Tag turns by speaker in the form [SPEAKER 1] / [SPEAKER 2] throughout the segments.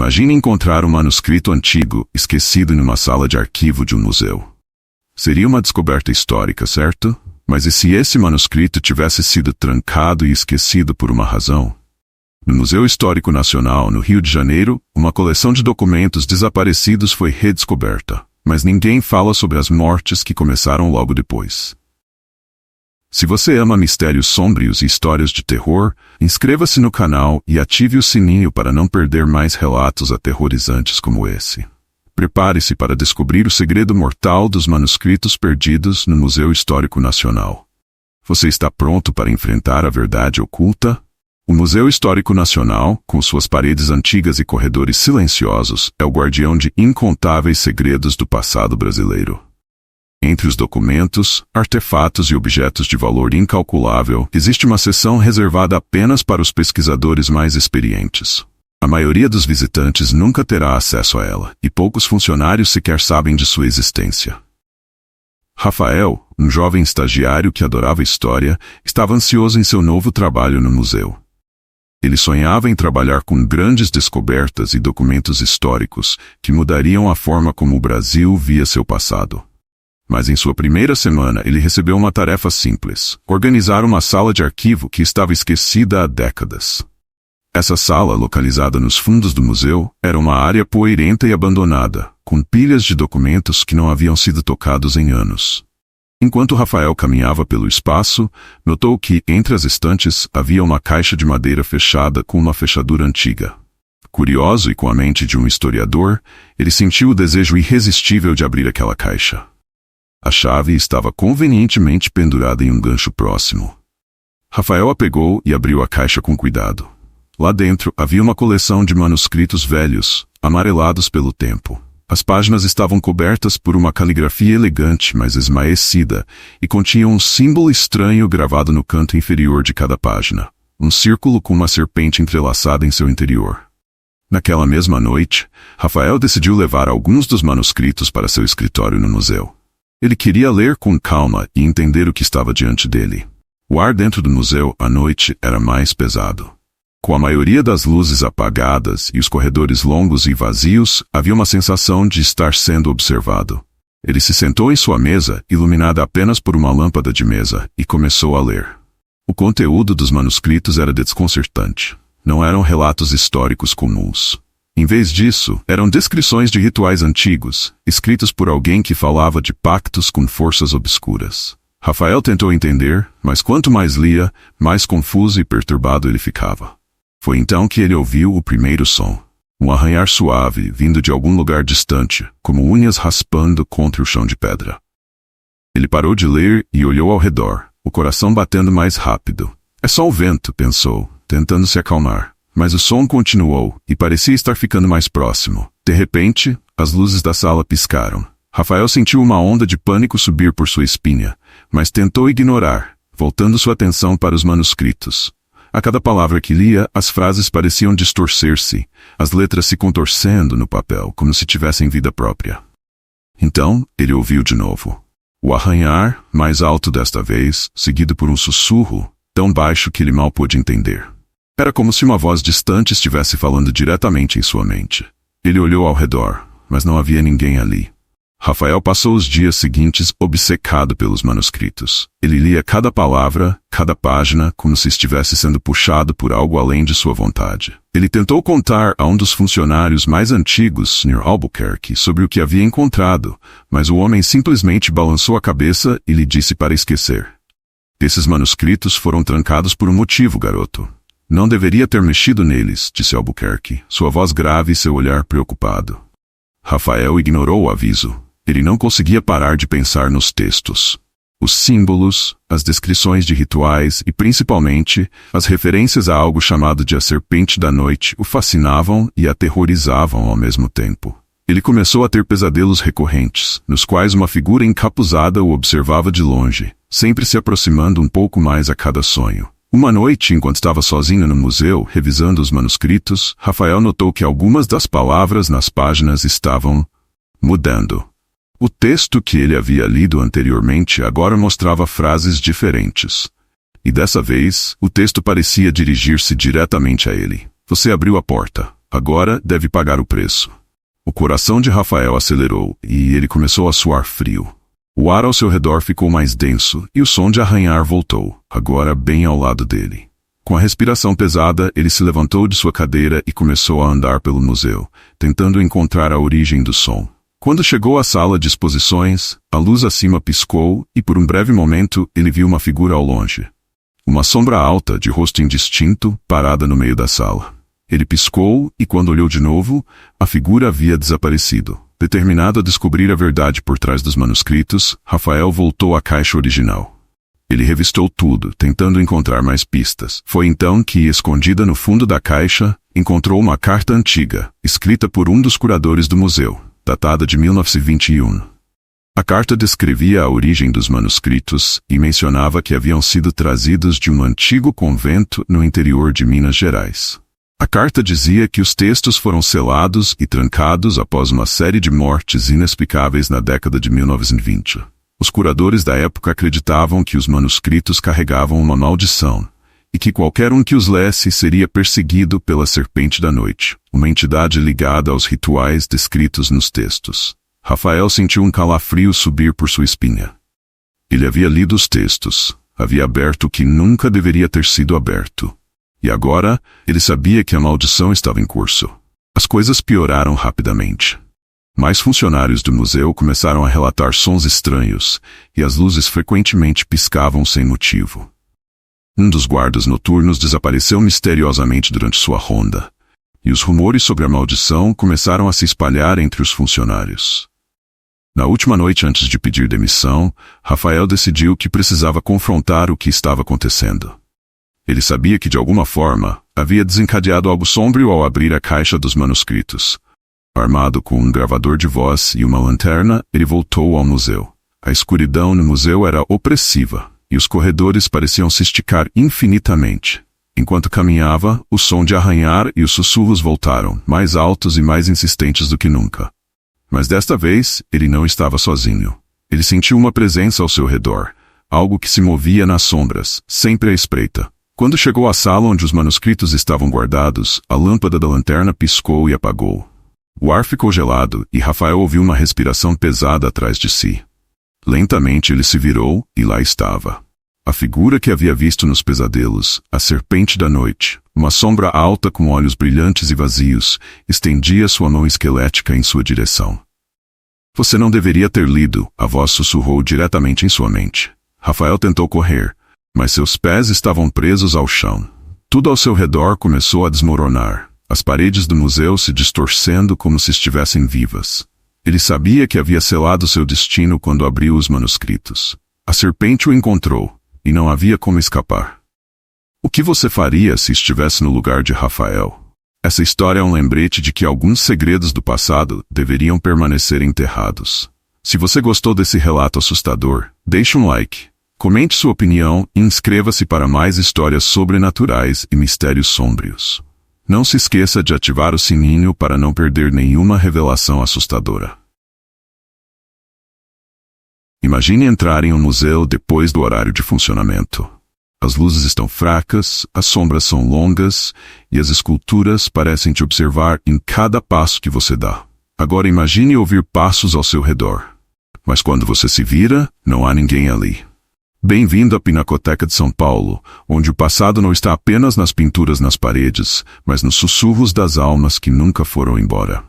[SPEAKER 1] Imagine encontrar um manuscrito antigo, esquecido em uma sala de arquivo de um museu. Seria uma descoberta histórica, certo? Mas e se esse manuscrito tivesse sido trancado e esquecido por uma razão? No Museu Histórico Nacional, no Rio de Janeiro, uma coleção de documentos desaparecidos foi redescoberta, mas ninguém fala sobre as mortes que começaram logo depois. Se você ama mistérios sombrios e histórias de terror, inscreva-se no canal e ative o sininho para não perder mais relatos aterrorizantes como esse. Prepare-se para descobrir o segredo mortal dos manuscritos perdidos no Museu Histórico Nacional. Você está pronto para enfrentar a verdade oculta? O Museu Histórico Nacional, com suas paredes antigas e corredores silenciosos, é o guardião de incontáveis segredos do passado brasileiro. Entre os documentos, artefatos e objetos de valor incalculável, existe uma seção reservada apenas para os pesquisadores mais experientes. A maioria dos visitantes nunca terá acesso a ela, e poucos funcionários sequer sabem de sua existência. Rafael, um jovem estagiário que adorava história, estava ansioso em seu novo trabalho no museu. Ele sonhava em trabalhar com grandes descobertas e documentos históricos que mudariam a forma como o Brasil via seu passado. Mas em sua primeira semana ele recebeu uma tarefa simples: organizar uma sala de arquivo que estava esquecida há décadas. Essa sala, localizada nos fundos do museu, era uma área poeirenta e abandonada, com pilhas de documentos que não haviam sido tocados em anos. Enquanto Rafael caminhava pelo espaço, notou que, entre as estantes, havia uma caixa de madeira fechada com uma fechadura antiga. Curioso e com a mente de um historiador, ele sentiu o desejo irresistível de abrir aquela caixa. A chave estava convenientemente pendurada em um gancho próximo. Rafael a pegou e abriu a caixa com cuidado. Lá dentro havia uma coleção de manuscritos velhos, amarelados pelo tempo. As páginas estavam cobertas por uma caligrafia elegante, mas esmaecida, e continham um símbolo estranho gravado no canto inferior de cada página, um círculo com uma serpente entrelaçada em seu interior. Naquela mesma noite, Rafael decidiu levar alguns dos manuscritos para seu escritório no museu. Ele queria ler com calma e entender o que estava diante dele. O ar dentro do museu, à noite, era mais pesado. Com a maioria das luzes apagadas e os corredores longos e vazios, havia uma sensação de estar sendo observado. Ele se sentou em sua mesa, iluminada apenas por uma lâmpada de mesa, e começou a ler. O conteúdo dos manuscritos era desconcertante. Não eram relatos históricos comuns. Em vez disso, eram descrições de rituais antigos, escritos por alguém que falava de pactos com forças obscuras. Rafael tentou entender, mas quanto mais lia, mais confuso e perturbado ele ficava. Foi então que ele ouviu o primeiro som. Um arranhar suave, vindo de algum lugar distante, como unhas raspando contra o chão de pedra. Ele parou de ler e olhou ao redor, o coração batendo mais rápido. É só o vento, pensou, tentando se acalmar. Mas o som continuou, e parecia estar ficando mais próximo. De repente, as luzes da sala piscaram. Rafael sentiu uma onda de pânico subir por sua espinha, mas tentou ignorar, voltando sua atenção para os manuscritos. A cada palavra que lia, as frases pareciam distorcer-se, as letras se contorcendo no papel, como se tivessem vida própria. Então, ele ouviu de novo. O arranhar, mais alto desta vez, seguido por um sussurro, tão baixo que ele mal pôde entender. Era como se uma voz distante estivesse falando diretamente em sua mente. Ele olhou ao redor, mas não havia ninguém ali. Rafael passou os dias seguintes obcecado pelos manuscritos. Ele lia cada palavra, cada página, como se estivesse sendo puxado por algo além de sua vontade. Ele tentou contar a um dos funcionários mais antigos, Sr. Albuquerque, sobre o que havia encontrado, mas o homem simplesmente balançou a cabeça e lhe disse para esquecer. Esses manuscritos foram trancados por um motivo, garoto. Não deveria ter mexido neles, disse Albuquerque, sua voz grave e seu olhar preocupado. Rafael ignorou o aviso. Ele não conseguia parar de pensar nos textos. Os símbolos, as descrições de rituais e, principalmente, as referências a algo chamado de a Serpente da Noite o fascinavam e aterrorizavam ao mesmo tempo. Ele começou a ter pesadelos recorrentes, nos quais uma figura encapuzada o observava de longe, sempre se aproximando um pouco mais a cada sonho. Uma noite, enquanto estava sozinho no museu, revisando os manuscritos, Rafael notou que algumas das palavras nas páginas estavam mudando. O texto que ele havia lido anteriormente agora mostrava frases diferentes. E dessa vez, o texto parecia dirigir-se diretamente a ele. Você abriu a porta. Agora deve pagar o preço. O coração de Rafael acelerou e ele começou a suar frio. O ar ao seu redor ficou mais denso e o som de arranhar voltou, agora bem ao lado dele. Com a respiração pesada, ele se levantou de sua cadeira e começou a andar pelo museu, tentando encontrar a origem do som. Quando chegou à sala de exposições, a luz acima piscou e por um breve momento ele viu uma figura ao longe. Uma sombra alta, de rosto indistinto, parada no meio da sala. Ele piscou e quando olhou de novo, a figura havia desaparecido. Determinado a descobrir a verdade por trás dos manuscritos, Rafael voltou à caixa original. Ele revistou tudo, tentando encontrar mais pistas. Foi então que, escondida no fundo da caixa, encontrou uma carta antiga, escrita por um dos curadores do museu, datada de 1921. A carta descrevia a origem dos manuscritos e mencionava que haviam sido trazidos de um antigo convento no interior de Minas Gerais. A carta dizia que os textos foram selados e trancados após uma série de mortes inexplicáveis na década de 1920. Os curadores da época acreditavam que os manuscritos carregavam uma maldição, e que qualquer um que os lesse seria perseguido pela Serpente da Noite, uma entidade ligada aos rituais descritos nos textos. Rafael sentiu um calafrio subir por sua espinha. Ele havia lido os textos, havia aberto o que nunca deveria ter sido aberto. E agora, ele sabia que a maldição estava em curso. As coisas pioraram rapidamente. Mais funcionários do museu começaram a relatar sons estranhos, e as luzes frequentemente piscavam sem motivo. Um dos guardas noturnos desapareceu misteriosamente durante sua ronda, e os rumores sobre a maldição começaram a se espalhar entre os funcionários. Na última noite antes de pedir demissão, Rafael decidiu que precisava confrontar o que estava acontecendo. Ele sabia que de alguma forma havia desencadeado algo sombrio ao abrir a caixa dos manuscritos. Armado com um gravador de voz e uma lanterna, ele voltou ao museu. A escuridão no museu era opressiva, e os corredores pareciam se esticar infinitamente. Enquanto caminhava, o som de arranhar e os sussurros voltaram, mais altos e mais insistentes do que nunca. Mas desta vez, ele não estava sozinho. Ele sentiu uma presença ao seu redor, algo que se movia nas sombras, sempre à espreita. Quando chegou à sala onde os manuscritos estavam guardados, a lâmpada da lanterna piscou e apagou. O ar ficou gelado e Rafael ouviu uma respiração pesada atrás de si. Lentamente ele se virou e lá estava. A figura que havia visto nos pesadelos, a Serpente da Noite, uma sombra alta com olhos brilhantes e vazios, estendia sua mão esquelética em sua direção. Você não deveria ter lido, a voz sussurrou diretamente em sua mente. Rafael tentou correr, mas seus pés estavam presos ao chão. Tudo ao seu redor começou a desmoronar, as paredes do museu se distorcendo como se estivessem vivas. Ele sabia que havia selado seu destino quando abriu os manuscritos. A serpente o encontrou, e não havia como escapar. O que você faria se estivesse no lugar de Rafael? Essa história é um lembrete de que alguns segredos do passado deveriam permanecer enterrados. Se você gostou desse relato assustador, deixe um like. Comente sua opinião e inscreva-se para mais histórias sobrenaturais e mistérios sombrios. Não se esqueça de ativar o sininho para não perder nenhuma revelação assustadora. Imagine entrar em um museu depois do horário de funcionamento. As luzes estão fracas, as sombras são longas e as esculturas parecem te observar em cada passo que você dá. Agora imagine ouvir passos ao seu redor. Mas quando você se vira, não há ninguém ali. Bem-vindo à Pinacoteca de São Paulo, onde o passado não está apenas nas pinturas nas paredes, mas nos sussurros das almas que nunca foram embora.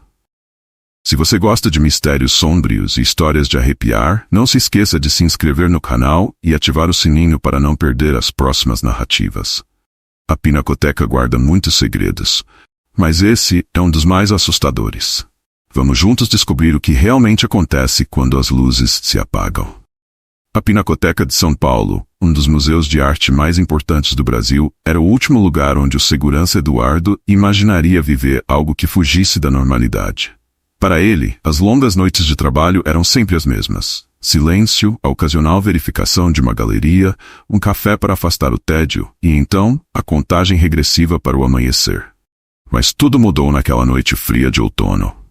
[SPEAKER 1] Se você gosta de mistérios sombrios e histórias de arrepiar, não se esqueça de se inscrever no canal e ativar o sininho para não perder as próximas narrativas. A Pinacoteca guarda muitos segredos, mas esse é um dos mais assustadores. Vamos juntos descobrir o que realmente acontece quando as luzes se apagam. A Pinacoteca de São Paulo, um dos museus de arte mais importantes do Brasil, era o último lugar onde o segurança Eduardo imaginaria viver algo que fugisse da normalidade. Para ele, as longas noites de trabalho eram sempre as mesmas. Silêncio, a ocasional verificação de uma galeria, um café para afastar o tédio, e então, a contagem regressiva para o amanhecer. Mas tudo mudou naquela noite fria de outono.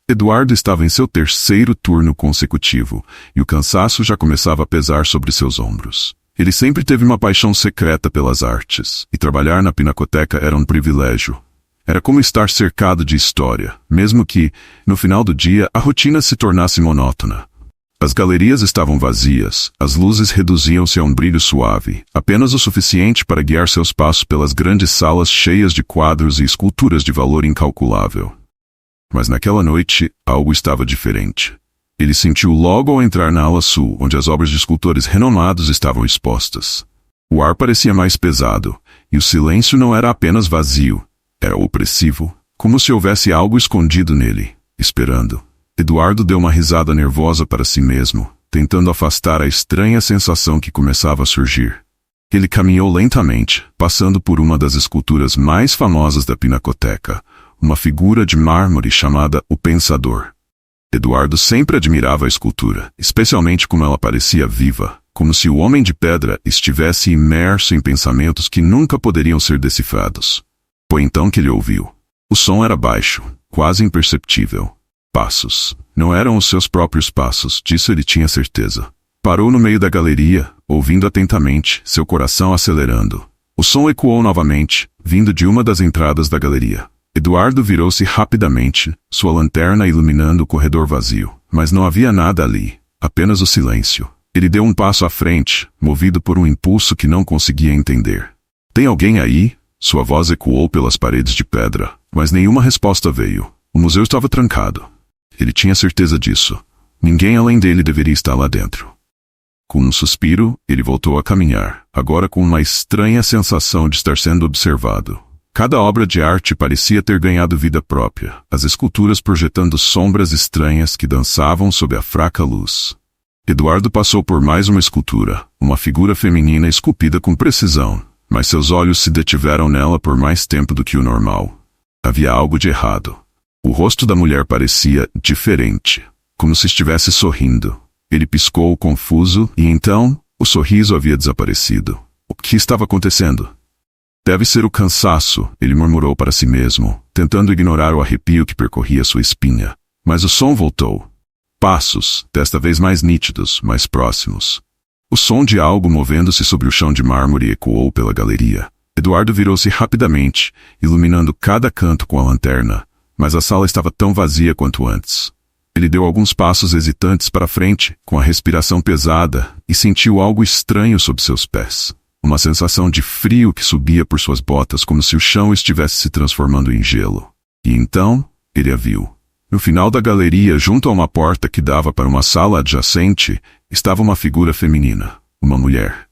[SPEAKER 1] Eduardo estava em seu terceiro turno consecutivo, e o cansaço já começava a pesar sobre seus ombros. Ele sempre teve uma paixão secreta pelas artes, e trabalhar na Pinacoteca era um privilégio. Era como estar cercado de história, mesmo que, no final do dia, a rotina se tornasse monótona. As galerias estavam vazias, as luzes reduziam-se a um brilho suave, apenas o suficiente para guiar seus passos pelas grandes salas cheias de quadros e esculturas de valor incalculável. Mas naquela noite, algo estava diferente. Ele sentiu logo ao entrar na ala sul, onde as obras de escultores renomados estavam expostas. O ar parecia mais pesado, e o silêncio não era apenas vazio, era opressivo, como se houvesse algo escondido nele, esperando. Eduardo deu uma risada nervosa para si mesmo, tentando afastar a estranha sensação que começava a surgir. Ele caminhou lentamente, passando por uma das esculturas mais famosas da Pinacoteca, uma figura de mármore chamada O Pensador. Eduardo sempre admirava a escultura, especialmente como ela parecia viva, como se o homem de pedra estivesse imerso em pensamentos que nunca poderiam ser decifrados. Foi então que ele ouviu. O som era baixo, quase imperceptível. Passos. Não eram os seus próprios passos, disso ele tinha certeza. Parou no meio da galeria, ouvindo atentamente, seu coração acelerando. O som ecoou novamente, vindo de uma das entradas da galeria. Eduardo virou-se rapidamente, sua lanterna iluminando o corredor vazio. Mas não havia nada ali, apenas o silêncio. Ele deu um passo à frente, movido por um impulso que não conseguia entender. Tem alguém aí? Sua voz ecoou pelas paredes de pedra, mas nenhuma resposta veio. O museu estava trancado. Ele tinha certeza disso. Ninguém além dele deveria estar lá dentro. Com um suspiro, ele voltou a caminhar, agora com uma estranha sensação de estar sendo observado. Cada obra de arte parecia ter ganhado vida própria, as esculturas projetando sombras estranhas que dançavam sob a fraca luz. Eduardo passou por mais uma escultura, uma figura feminina esculpida com precisão, mas seus olhos se detiveram nela por mais tempo do que o normal. Havia algo de errado. O rosto da mulher parecia diferente, como se estivesse sorrindo. Ele piscou confuso e então, o sorriso havia desaparecido. O que estava acontecendo? Deve ser o cansaço, ele murmurou para si mesmo, tentando ignorar o arrepio que percorria sua espinha. Mas o som voltou. Passos, desta vez mais nítidos, mais próximos. O som de algo movendo-se sobre o chão de mármore ecoou pela galeria. Eduardo virou-se rapidamente, iluminando cada canto com a lanterna, mas a sala estava tão vazia quanto antes. Ele deu alguns passos hesitantes para frente, com a respiração pesada, e sentiu algo estranho sob seus pés. Uma sensação de frio que subia por suas botas como se o chão estivesse se transformando em gelo. E então, ele a viu. No final da galeria, junto a uma porta que dava para uma sala adjacente, estava uma figura feminina, uma mulher.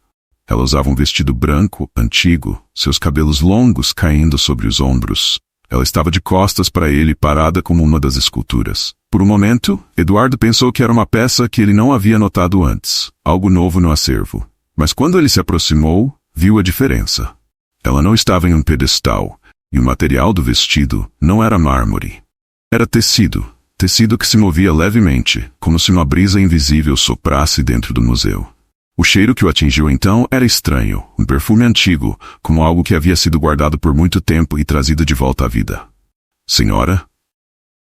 [SPEAKER 1] Ela usava um vestido branco, antigo, seus cabelos longos caindo sobre os ombros. Ela estava de costas para ele, parada como uma das esculturas. Por um momento, Eduardo pensou que era uma peça que ele não havia notado antes, algo novo no acervo. Mas quando ele se aproximou, viu a diferença. Ela não estava em um pedestal, e o material do vestido não era mármore. Era tecido, tecido que se movia levemente, como se uma brisa invisível soprasse dentro do museu. O cheiro que o atingiu então era estranho, um perfume antigo, como algo que havia sido guardado por muito tempo e trazido de volta à vida. Senhora?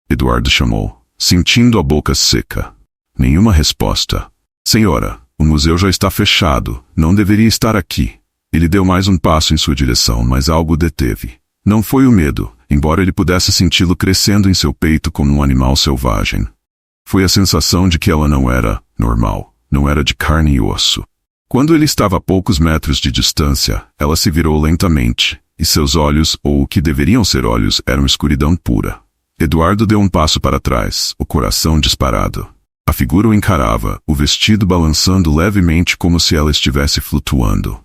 [SPEAKER 1] Eduardo chamou, sentindo a boca seca. Nenhuma resposta. Senhora, o museu já está fechado, não deveria estar aqui. Ele deu mais um passo em sua direção, mas algo o deteve. Não foi o medo, embora ele pudesse senti-lo crescendo em seu peito como um animal selvagem. Foi a sensação de que ela não era normal, não era de carne e osso. Quando ele estava a poucos metros de distância, ela se virou lentamente, e seus olhos, ou o que deveriam ser olhos, eram escuridão pura. Eduardo deu um passo para trás, o coração disparado. A figura o encarava, o vestido balançando levemente como se ela estivesse flutuando.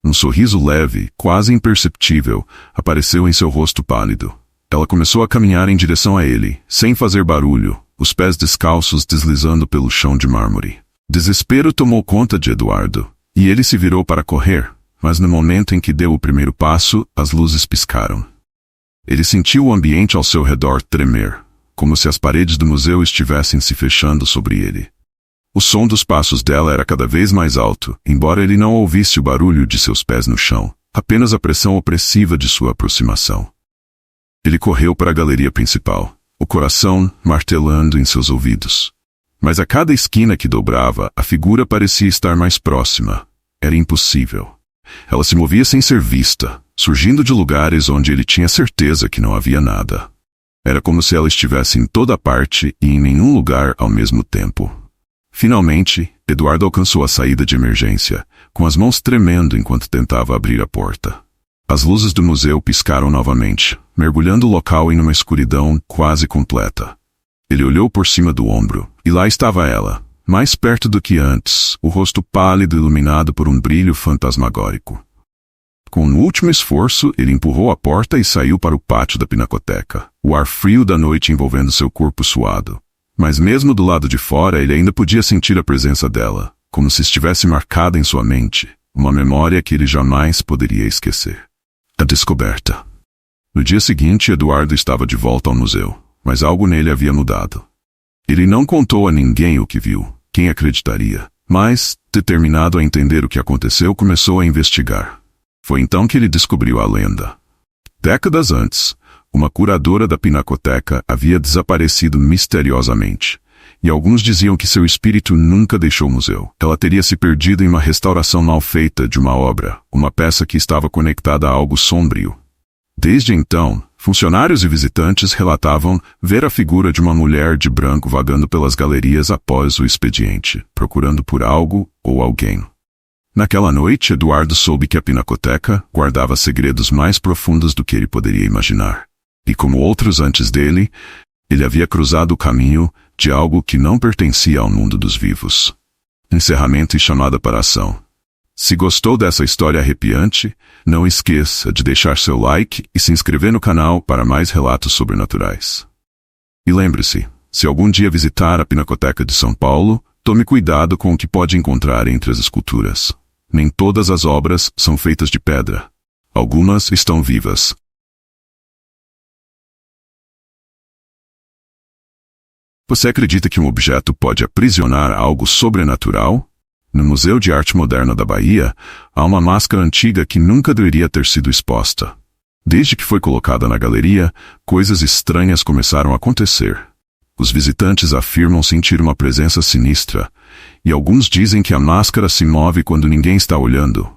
[SPEAKER 1] Um sorriso leve, quase imperceptível, apareceu em seu rosto pálido. Ela começou a caminhar em direção a ele, sem fazer barulho, os pés descalços deslizando pelo chão de mármore. Desespero tomou conta de Eduardo, e ele se virou para correr, mas no momento em que deu o primeiro passo, as luzes piscaram. Ele sentiu o ambiente ao seu redor tremer, como se as paredes do museu estivessem se fechando sobre ele. O som dos passos dela era cada vez mais alto, embora ele não ouvisse o barulho de seus pés no chão, apenas a pressão opressiva de sua aproximação. Ele correu para a galeria principal, o coração martelando em seus ouvidos. Mas a cada esquina que dobrava, a figura parecia estar mais próxima. Era impossível. Ela se movia sem ser vista, surgindo de lugares onde ele tinha certeza que não havia nada. Era como se ela estivesse em toda parte e em nenhum lugar ao mesmo tempo. Finalmente, Eduardo alcançou a saída de emergência, com as mãos tremendo enquanto tentava abrir a porta. As luzes do museu piscaram novamente, mergulhando o local em uma escuridão quase completa. Ele olhou por cima do ombro, e lá estava ela, mais perto do que antes, o rosto pálido iluminado por um brilho fantasmagórico. Com um último esforço, ele empurrou a porta e saiu para o pátio da pinacoteca, o ar frio da noite envolvendo seu corpo suado. Mas mesmo do lado de fora, ele ainda podia sentir a presença dela, como se estivesse marcada em sua mente, uma memória que ele jamais poderia esquecer. A descoberta. No dia seguinte, Eduardo estava de volta ao museu, mas algo nele havia mudado. Ele não contou a ninguém o que viu, quem acreditaria, mas, determinado a entender o que aconteceu, começou a investigar. Foi então que ele descobriu a lenda. Décadas antes, uma curadora da pinacoteca havia desaparecido misteriosamente, e alguns diziam que seu espírito nunca deixou o museu. Ela teria se perdido em uma restauração mal feita de uma obra, uma peça que estava conectada a algo sombrio. Desde então, funcionários e visitantes relatavam ver a figura de uma mulher de branco vagando pelas galerias após o expediente, procurando por algo ou alguém. Naquela noite, Eduardo soube que a pinacoteca guardava segredos mais profundos do que ele poderia imaginar. E como outros antes dele, ele havia cruzado o caminho de algo que não pertencia ao mundo dos vivos. Encerramento e chamada para a ação. Se gostou dessa história arrepiante, não esqueça de deixar seu like e se inscrever no canal para mais relatos sobrenaturais. E lembre-se, se algum dia visitar a Pinacoteca de São Paulo, tome cuidado com o que pode encontrar entre as esculturas. Nem todas as obras são feitas de pedra. Algumas estão vivas. Você acredita que um objeto pode aprisionar algo sobrenatural? No Museu de Arte Moderna da Bahia, há uma máscara antiga que nunca deveria ter sido exposta. Desde que foi colocada na galeria, coisas estranhas começaram a acontecer. Os visitantes afirmam sentir uma presença sinistra, e alguns dizem que a máscara se move quando ninguém está olhando.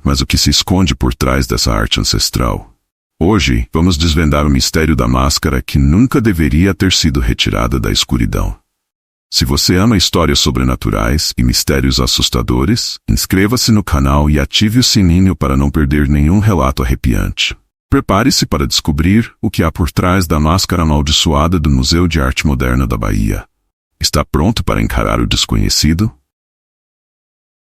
[SPEAKER 1] Mas o que se esconde por trás dessa arte ancestral? Hoje, vamos desvendar o mistério da máscara que nunca deveria ter sido retirada da escuridão. Se você ama histórias sobrenaturais e mistérios assustadores, inscreva-se no canal e ative o sininho para não perder nenhum relato arrepiante. Prepare-se para descobrir o que há por trás da máscara amaldiçoada do Museu de Arte Moderna da Bahia. Está pronto para encarar o desconhecido?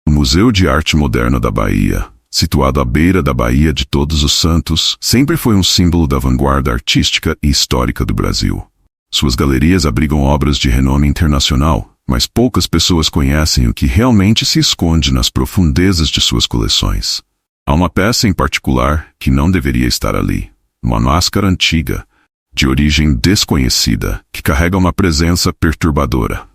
[SPEAKER 1] O Museu de Arte Moderna da Bahia, situado à beira da Baía de Todos os Santos, sempre foi um símbolo da vanguarda artística e histórica do Brasil. Suas galerias abrigam obras de renome internacional, mas poucas pessoas conhecem o que realmente se esconde nas profundezas de suas coleções. Há uma peça em particular que não deveria estar ali. Uma máscara antiga, de origem desconhecida, que carrega uma presença perturbadora.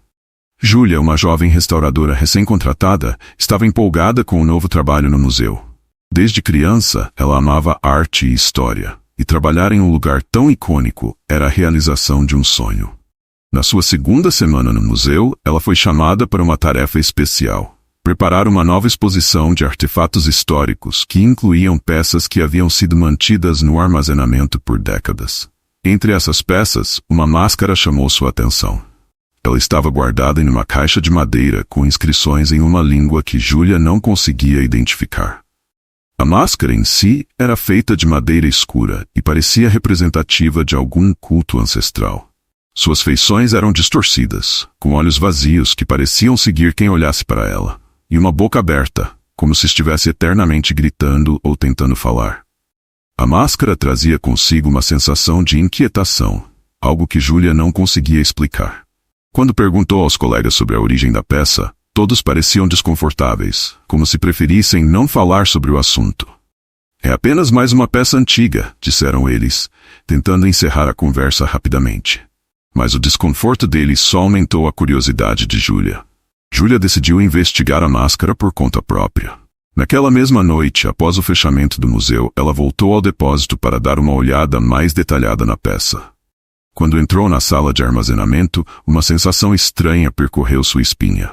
[SPEAKER 1] Júlia, uma jovem restauradora recém-contratada, estava empolgada com o novo trabalho no museu. Desde criança, ela amava arte e história, e trabalhar em um lugar tão icônico era a realização de um sonho. Na sua segunda semana no museu, ela foi chamada para uma tarefa especial: preparar uma nova exposição de artefatos históricos que incluíam peças que haviam sido mantidas no armazenamento por décadas. Entre essas peças, uma máscara chamou sua atenção. Ela estava guardada em uma caixa de madeira com inscrições em uma língua que Júlia não conseguia identificar. A máscara em si era feita de madeira escura e parecia representativa de algum culto ancestral. Suas feições eram distorcidas, com olhos vazios que pareciam seguir quem olhasse para ela, e uma boca aberta, como se estivesse eternamente gritando ou tentando falar. A máscara trazia consigo uma sensação de inquietação, algo que Júlia não conseguia explicar. Quando perguntou aos colegas sobre a origem da peça, todos pareciam desconfortáveis, como se preferissem não falar sobre o assunto. É apenas mais uma peça antiga, disseram eles, tentando encerrar a conversa rapidamente. Mas o desconforto deles só aumentou a curiosidade de Júlia. Júlia decidiu investigar a máscara por conta própria. Naquela mesma noite, após o fechamento do museu, ela voltou ao depósito para dar uma olhada mais detalhada na peça. Quando entrou na sala de armazenamento, uma sensação estranha percorreu sua espinha.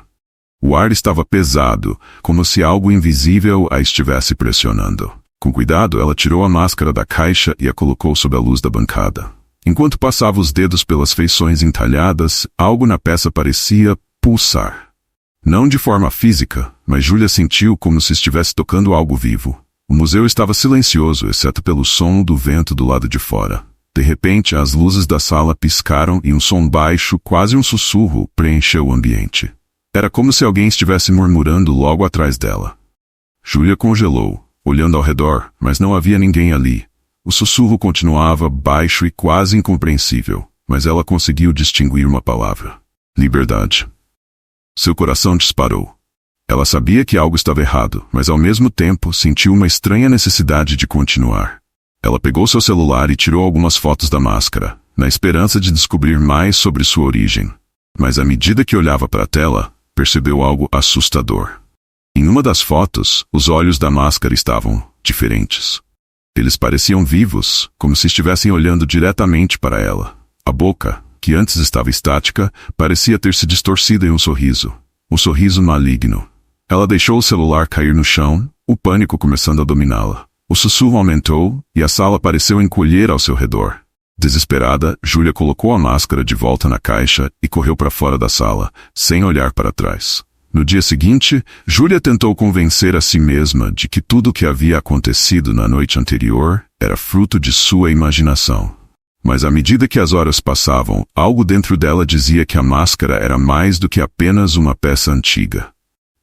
[SPEAKER 1] O ar estava pesado, como se algo invisível a estivesse pressionando. Com cuidado, ela tirou a máscara da caixa e a colocou sob a luz da bancada. Enquanto passava os dedos pelas feições entalhadas, algo na peça parecia pulsar. Não de forma física, mas Júlia sentiu como se estivesse tocando algo vivo. O museu estava silencioso, exceto pelo som do vento do lado de fora. De repente, as luzes da sala piscaram e um som baixo, quase um sussurro, preencheu o ambiente. Era como se alguém estivesse murmurando logo atrás dela. Júlia congelou, olhando ao redor, mas não havia ninguém ali. O sussurro continuava baixo e quase incompreensível, mas ela conseguiu distinguir uma palavra: liberdade. Seu coração disparou. Ela sabia que algo estava errado, mas ao mesmo tempo sentiu uma estranha necessidade de continuar. Ela pegou seu celular e tirou algumas fotos da máscara, na esperança de descobrir mais sobre sua origem. Mas à medida que olhava para a tela, percebeu algo assustador. Em uma das fotos, os olhos da máscara estavam diferentes. Eles pareciam vivos, como se estivessem olhando diretamente para ela. A boca, que antes estava estática, parecia ter se distorcido em um sorriso maligno. Ela deixou o celular cair no chão, o pânico começando a dominá-la. O sussurro aumentou, e a sala pareceu encolher ao seu redor. Desesperada, Júlia colocou a máscara de volta na caixa e correu para fora da sala, sem olhar para trás. No dia seguinte, Júlia tentou convencer a si mesma de que tudo o que havia acontecido na noite anterior era fruto de sua imaginação. Mas à medida que as horas passavam, algo dentro dela dizia que a máscara era mais do que apenas uma peça antiga.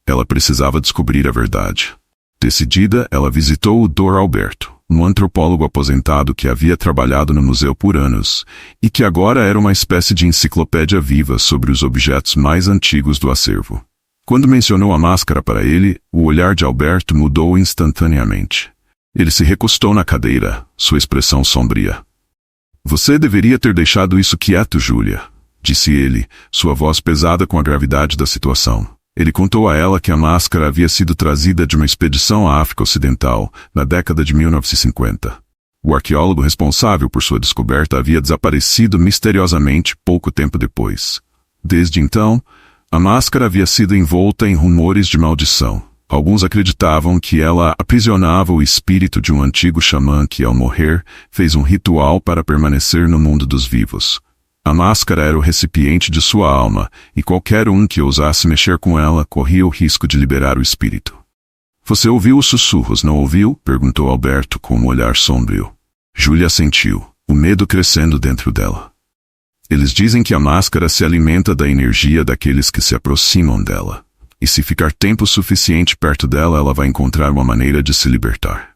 [SPEAKER 1] Ela precisava descobrir a verdade. Decidida, ela visitou o Dr. Alberto, um antropólogo aposentado que havia trabalhado no museu por anos, e que agora era uma espécie de enciclopédia viva sobre os objetos mais antigos do acervo. Quando mencionou a máscara para ele, o olhar de Alberto mudou instantaneamente. Ele se recostou na cadeira, sua expressão sombria. Você deveria ter deixado isso quieto, Júlia, disse ele, sua voz pesada com a gravidade da situação. Ele contou a ela que a máscara havia sido trazida de uma expedição à África Ocidental, na década de 1950. O arqueólogo responsável por sua descoberta havia desaparecido misteriosamente pouco tempo depois. Desde então, a máscara havia sido envolta em rumores de maldição. Alguns acreditavam que ela aprisionava o espírito de um antigo xamã que, ao morrer, fez um ritual para permanecer no mundo dos vivos. A máscara era o recipiente de sua alma, e qualquer um que ousasse mexer com ela corria o risco de liberar o espírito. Você ouviu os sussurros, não ouviu? Perguntou Alberto com um olhar sombrio. Júlia assentiu, o medo crescendo dentro dela. Eles dizem que a máscara se alimenta da energia daqueles que se aproximam dela. E se ficar tempo suficiente perto dela, ela vai encontrar uma maneira de se libertar.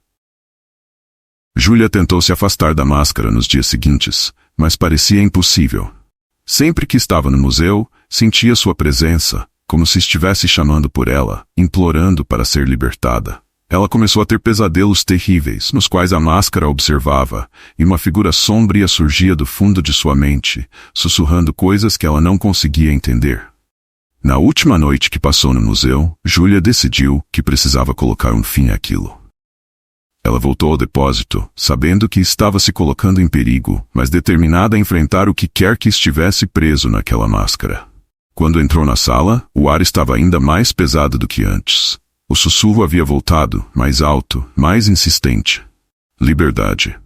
[SPEAKER 1] Júlia tentou se afastar da máscara nos dias seguintes, mas parecia impossível. Sempre que estava no museu, sentia sua presença, como se estivesse chamando por ela, implorando para ser libertada. Ela começou a ter pesadelos terríveis, nos quais a máscara observava, e uma figura sombria surgia do fundo de sua mente, sussurrando coisas que ela não conseguia entender. Na última noite que passou no museu, Júlia decidiu que precisava colocar um fim àquilo. Ela voltou ao depósito, sabendo que estava se colocando em perigo, mas determinada a enfrentar o que quer que estivesse preso naquela máscara. Quando entrou na sala, o ar estava ainda mais pesado do que antes. O sussurro havia voltado, mais alto, mais insistente. Liberdade.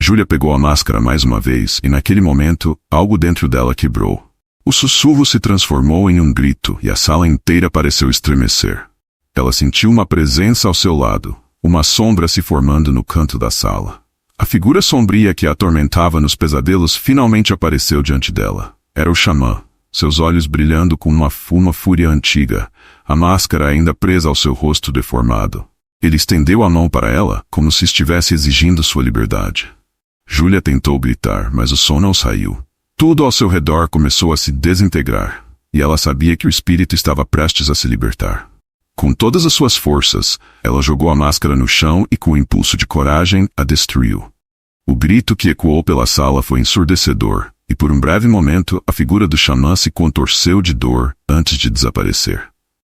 [SPEAKER 1] Júlia pegou a máscara mais uma vez e naquele momento, algo dentro dela quebrou. O sussurro se transformou em um grito e a sala inteira pareceu estremecer. Ela sentiu uma presença ao seu lado, uma sombra se formando no canto da sala. A figura sombria que a atormentava nos pesadelos finalmente apareceu diante dela. Era o xamã, seus olhos brilhando com uma fúria antiga, a máscara ainda presa ao seu rosto deformado. Ele estendeu a mão para ela, como se estivesse exigindo sua liberdade. Júlia tentou gritar, mas o som não saiu. Tudo ao seu redor começou a se desintegrar, e ela sabia que o espírito estava prestes a se libertar. Com todas as suas forças, ela jogou a máscara no chão e, com um impulso de coragem, a destruiu. O grito que ecoou pela sala foi ensurdecedor, e por um breve momento a figura do xamã se contorceu de dor antes de desaparecer.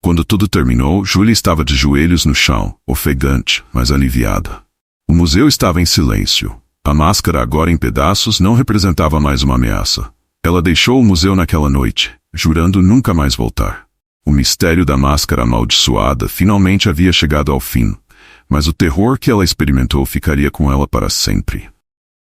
[SPEAKER 1] Quando tudo terminou, Júlia estava de joelhos no chão, ofegante, mas aliviada. O museu estava em silêncio. A máscara, agora em pedaços, não representava mais uma ameaça. Ela deixou o museu naquela noite, jurando nunca mais voltar. O mistério da máscara amaldiçoada finalmente havia chegado ao fim, mas o terror que ela experimentou ficaria com ela para sempre.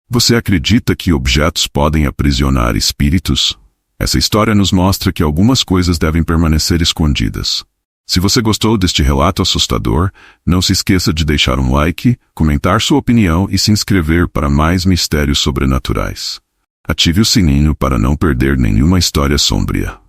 [SPEAKER 1] Você acredita que objetos podem aprisionar espíritos? Essa história nos mostra que algumas coisas devem permanecer escondidas. Se você gostou deste relato assustador, não se esqueça de deixar um like, comentar sua opinião e se inscrever para mais mistérios sobrenaturais. Ative o sininho para não perder nenhuma história sombria.